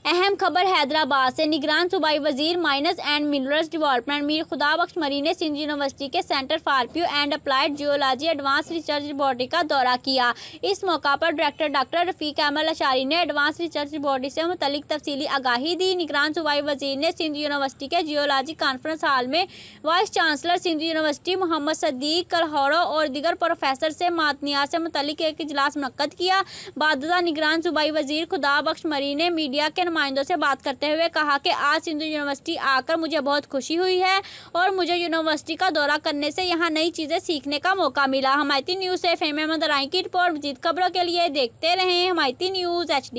अहम खबर हैदराबाद से। निगरान सूबाई वजीर mines and minerals development Mir Khudabakhsh मरी ने सिंध यूनिवर्सिटी के centre for pure and applied geology advance research laboratory का दौरा किया। इस मौका पर डायरेक्टर डॉक्टर रफीक अहमद अशारी ने एडवांस रिसर्च लेबॉरेटरी से मुतल्लिक तफसीली आगाही दी। निगरान सूबाई वजीर ने सिंध यूनिवर्सिटी के जियोलॉजी कॉन्फ्रेंस हॉल में vice chancellor Sindh university Mohammad Sadiq Kalhoro और दीगर प्रोफेसर से मादनियात से मुतल्लिक एक इजलास मुनक्कद किया। बादशाह निगरान सूबाई वजीर खुदाबख्श मरी ने मीडिया के नुमाइंदों से बात करते हुए कहा कि आज सिंध यूनिवर्सिटी आकर मुझे बहुत खुशी हुई है और मुझे यूनिवर्सिटी का दौरा करने से यहाँ नई चीज़ें सीखने का मौका मिला। हमायती न्यूज़ से फेम अहमद राय की रिपोर्ट। मज़ीद खबरों के लिए देखते रहें हमायती न्यूज़ HD।